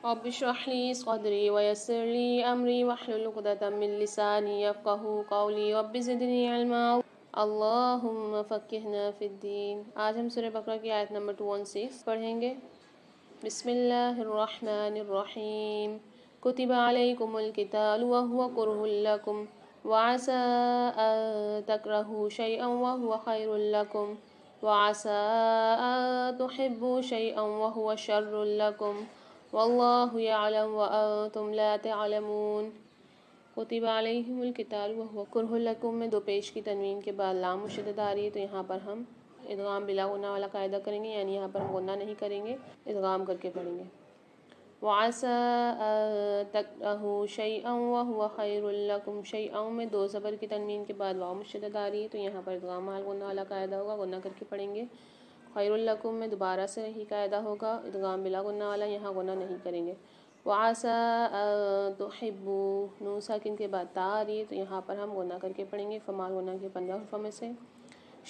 رب اشرح لي صدري ويسر لي أمري واحلل عقدة من لساني يفقهوا قولي رب زدني علما اللهم فقهنا في الدين۔ آج ہم سورہ بقرہ کی آیت نمبر 216 پڑھیں گے۔ بسم اللہ الرحمن الرحیم۔ کتب علیکم القتال وهو کرہ لکم وعسى أن تكرهوا شيئا وهو خير لكم وعسى أن تحبوا شيئا وهو شر لكم واللہ یعلم وانتم لا تعلمون۔ کتب علیہم القتال وهو کرہ لکم میں دو پیش کی تنوین کے بعد لام مشدد آ رہی ہے، تو یہاں پر ہم ادغام بلا غنہ والا قاعدہ کریں گے، یعنی یہاں پر ہم غنہ نہیں کریں گے، ادغام کر کے پڑھیں گے۔ وعسى أن تكرهوا شيئا وهو خير لكم شيئا میں دو زبر کی تنوین کے بعد واو مشدد آ رہی ہے، تو یہاں پر ادغام مع غنہ والا قاعدہ ہوگا، غنہ کر کے پڑھیں گے۔ خیر لکم میں دوبارہ سے یہی قاعدہ ہوگا، ادغام بلا غنہ والا، یہاں غنہ نہیں کریں گے۔ وعسى أن تحبوا نون ساکن کے بعد تا آ رہی ہے، تو یہاں پر ہم غنہ کر کے پڑھیں گے، فمال غنہ کے 15 حروفوں میں سے۔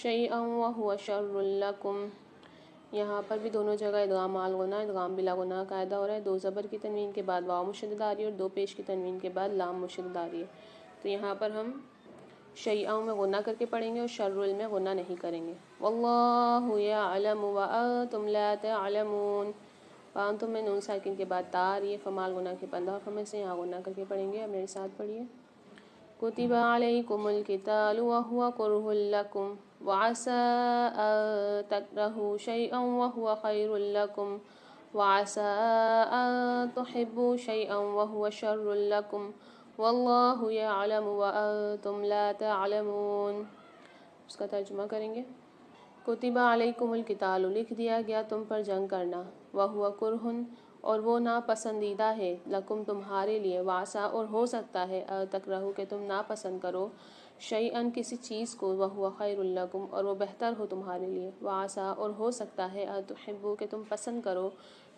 شیئا وهو شر لکم یہاں پر بھی دونوں جگہ ادغام مع غنہ ادغام بلا غنہ قاعدہ ہو رہا ہے، دو زبر کی تنوین کے بعد واو مشدد آ رہی ہے اور دو پیش کی تنوین کے بعد لام مشدد آ رہی ہے، تو یہاں پر ہم شیئا میں غنہ کر کے پڑھیں گے اور شر میں غنہ نہیں کریں گے۔ واللہ یعلم وانتم لا تعلمون وانتم میں نون ساکن کے بعد تا آ رہی ہے، فمال غنہ کے 15 حروف میں سے، یہاں غنہ کر کے پڑھیں گے۔ اب میرے ساتھ پڑھیے۔ کتب علیکم القتال وهو کرہ لکم وعسى أن تكرهوا شيئا وهو خير لكم وعسى أن تحبوا شيئا وهو شر لكم واللہ یعلم وانتم لا تعلمون۔ اس کا ترجمہ کریں گے۔ کتب علیکم القتال لکھ دیا گیا تم پر جنگ کرنا، وہو کرہ اور وہ ناپسندیدہ ہے، لکم تمہارے لیے، وعسیٰ اور ہو سکتا ہے، تکرہو کہ تم ناپسند کرو، شیئن کسی چیز کو، وہو خیر لکم اور وہ بہتر ہو تمہارے لیے، وعسیٰ اور ہو سکتا ہے، تحبو کہ تم پسند کرو،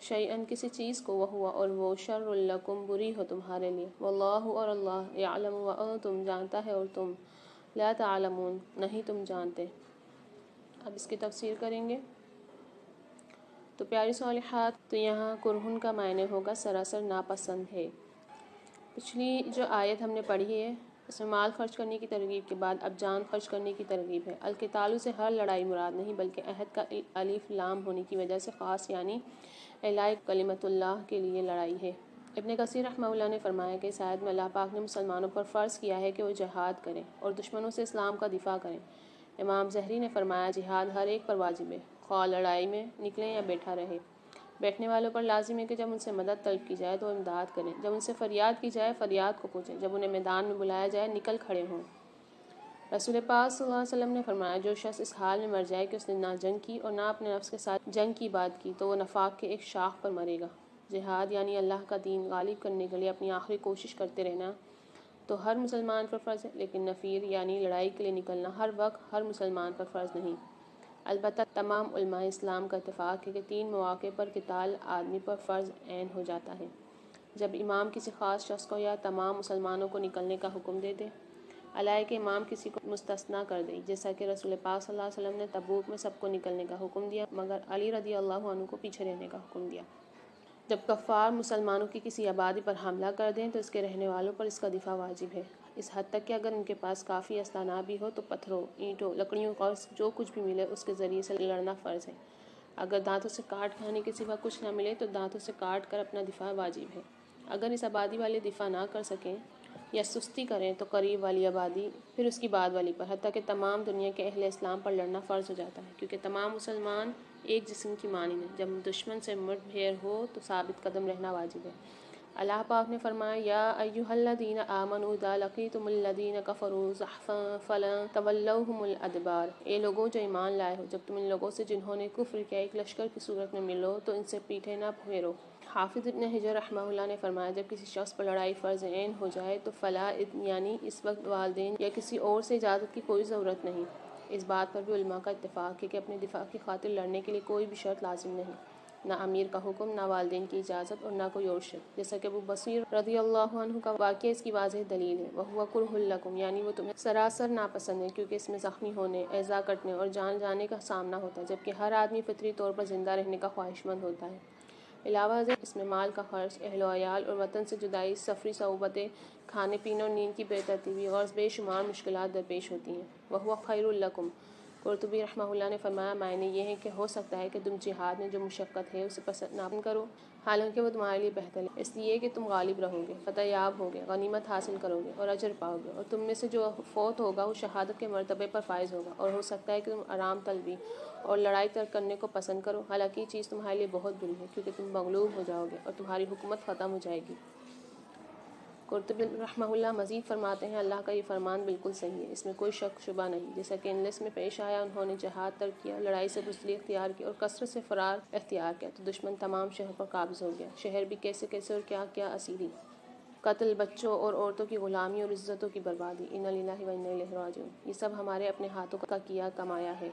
شیئن کسی چیز کو، وہو اور وہ شر لکم بری ہو تمہارے لیے، واللہ اور اللہ، یعلم وانتم جانتا ہے اور تم، لا تعلمون نہیں تم جانتے۔ اب اس کی تفسیر کریں گے۔ تو پیاری صالحات، تو یہاں کرہن کا معنی ہوگا سراسر ناپسند ہے۔ پچھلی جو آیت ہم نے پڑھی ہے، اس میں مال خرچ کرنے کی ترغیب کے بعد اب جان خرچ کرنے کی ترغیب ہے۔ القتال سے ہر لڑائی مراد نہیں بلکہ عہد کا الف لام ہونے کی وجہ سے خاص، یعنی اعلاء کلمت اللہ کے لیے لڑائی ہے۔ ابن کثیر رحمہ اللہ نے فرمایا کہ اس آیت میں اللہ پاک نے مسلمانوں پر فرض کیا ہے کہ وہ جہاد کریں اور دشمنوں سے اسلام کا دفاع کریں۔ امام زہری نے فرمایا جہاد ہر ایک پر واجب ہے، خواہ لڑائی میں نکلیں یا بیٹھا رہے۔ بیٹھنے والوں پر لازم ہے کہ جب ان سے مدد طلب کی جائے تو وہ امداد کریں، جب ان سے فریاد کی جائے فریاد کو پہنچیں، جب انہیں میدان میں بلایا جائے نکل کھڑے ہوں۔ رسول پاک صلی اللہ علیہ وسلم نے فرمایا جو شخص اس حال میں مر جائے کہ اس نے نہ جنگ کی اور نہ اپنے نفس کے ساتھ جنگ کی بات کی تو وہ نفاق کے ایک شاخ پر مرے گا۔ جہاد یعنی اللہ کا دین غالب کرنے کے لیے اپنی آخری کوشش کرتے رہنا تو ہر مسلمان پر فرض ہے، لیکن نفیر یعنی لڑائی کے لیے نکلنا ہر وقت ہر مسلمان پر فرض نہیں۔ البتہ تمام علماء اسلام کا اتفاق ہے کہ 3 مواقع پر قتال آدمی پر فرض عین ہو جاتا ہے: جب امام کسی خاص شخص کو یا تمام مسلمانوں کو نکلنے کا حکم دے دے، علاوہ کہ امام کسی کو مستثنیٰ کر دے، جیسا کہ رسول پاک صلی اللہ علیہ وسلم نے تبوک میں سب کو نکلنے کا حکم دیا مگر علی رضی اللہ عنہ کو پیچھے رہنے کا حکم دیا۔ جب کفار مسلمانوں کی کسی آبادی پر حملہ کر دیں تو اس کے رہنے والوں پر اس کا دفاع واجب ہے، اس حد تک کہ اگر ان کے پاس کافی اسلحہ نہ بھی ہو تو پتھروں، اینٹوں، لکڑیوں کا جو کچھ بھی ملے اس کے ذریعے سے لڑنا فرض ہے۔ اگر دانتوں سے کاٹ کھانے کے سوا کچھ نہ ملے تو دانتوں سے کاٹ کر اپنا دفاع واجب ہے۔ اگر اس آبادی والے دفاع نہ کر سکیں یا سستی کریں تو قریب والی آبادی، پھر اس کی بعد والی پر، حتیٰ کہ تمام دنیا کے اہل اسلام پر لڑنا فرض ہو جاتا ہے، کیونکہ تمام مسلمان ایک جسم کی مانند ہیں۔ جب دشمن سے مٹ بھیڑ ہو تو ثابت قدم رہنا واجب ہے۔ اللہ پاک نے فرمایا یا ایھا الذین آمنوا اذا لقیتم الذین کفروا زحفا فلا تولوہم الادبار اے لوگوں جو ایمان لائے ہو، جب تم ان لوگوں سے جنہوں نے کفر کیا ایک لشکر کی صورت میں ملو تو ان سے پیٹھے نہ پھیرو۔ حافظ ابن حجر رحمہ اللہ نے فرمایا جب کسی شخص پر لڑائی فرض عین ہو جائے تو فلا یعنی اس وقت والدین یا کسی اور سے اجازت کی کوئی ضرورت نہیں۔ اس بات پر بھی علماء کا اتفاق ہے کہ اپنے دفاع کی خاطر لڑنے کے لیے کوئی بھی شرط لازم نہیں، نہ امیر کا حکم، نہ والدین کی اجازت اور نہ کوئی اور شرط، جیسا کہ ابو بصیر رضی اللہ عنہ کا واقعہ اس کی واضح دلیل ہے۔ وَهُوَ كُرْهٌ لَكُمْ یعنی وہ تمہیں سراسر ناپسند ہے کیونکہ اس میں زخمی ہونے، ایذا کٹنے اور جان جانے کا سامنا ہوتا ہے، جبکہ ہر آدمی فطری طور پر زندہ رہنے کا خواہش مند ہوتا ہے۔ علاوہ ازیں اس میں مال کا خرچ، اہل و عیال اور وطن سے جدائی، سفری صعوبتیں، کھانے پینے اور نیند کی بے ترتیبی اور بے شمار مشکلات درپیش ہوتی ہیں۔ وَهُوَ خَيْرٌ لَكُمْ، قرطبی رحمہ اللہ نے فرمایا معنی یہ ہے کہ ہو سکتا ہے کہ تم جہاد میں جو مشقت ہے اسے پسند نہ کرو، حالانکہ وہ تمہارے لیے بہتر ہے، اس لیے کہ تم غالب رہو گے، فتح یاب ہوگے، غنیمت حاصل کرو گے اور اجر پاؤ گے، اور تم میں سے جو فوت ہوگا وہ شہادت کے مرتبے پر فائز ہوگا، اور ہو سکتا ہے کہ تم آرام طلبی اور لڑائی ترک کرنے کو پسند کرو، حالانکہ یہ چیز تمہارے لیے بہت بری ہے، کیونکہ تم مغلوب ہو جاؤ گے اور تمہاری حکومت ختم ہو جائے گی۔ قرطبی رحمہ اللہ مزید فرماتے ہیں اللہ کا یہ فرمان بالکل صحیح ہے، اس میں کوئی شک شبہ نہیں۔ جیسا کہ ان لسٹ میں پیش آیا، انہوں نے جہاد ترک کیا، لڑائی سے بزدلی اختیار کی اور کثرت سے فرار اختیار کیا تو دشمن تمام شہر پر قابض ہو گیا، شہر بھی کیسے کیسے اور کیا کیا اسیری، قتل، بچوں اور عورتوں کی غلامی اور عزتوں کی بربادی، انا للہ و انا الیہ راجعون، یہ سب ہمارے اپنے ہاتھوں کا کیا کمایا ہے۔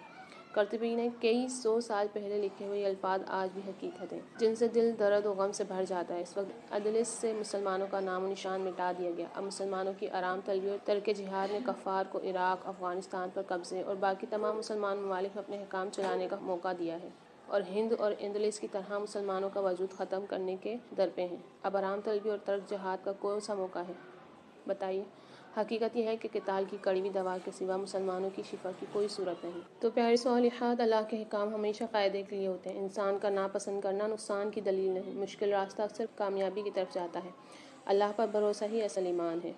قرطبی نے کئی سو سال پہلے لکھے ہوئے یہ الفاظ آج بھی حقیقت ہیں، جن سے دل درد و غم سے بھر جاتا ہے۔ اس وقت اندلس سے مسلمانوں کا نام و نشان مٹا دیا گیا، اب مسلمانوں کی آرام طلبی اور ترک جہاد نے کفار کو عراق، افغانستان پر قبضے اور باقی تمام مسلمان ممالک میں اپنے حکام چلانے کا موقع دیا ہے، اور ہند اور اندلس کی طرح مسلمانوں کا وجود ختم کرنے کے درپے ہیں۔ اب آرام طلبی اور ترک جہاد کا کون سا موقع ہے؟ بتائیے۔ حقیقت یہ ہے کہ قتال کی کڑوی دوا کے سوا مسلمانوں کی شفا کی کوئی صورت نہیں۔ تو پیارے صالحات، اللہ کے حکام ہمیشہ فائدے کے لیے ہوتے ہیں، انسان کا ناپسند کرنا نقصان کی دلیل نہیں، مشکل راستہ اکثر کامیابی کی طرف جاتا ہے۔ اللہ پر بھروسہ ہی اصل ایمان ہے۔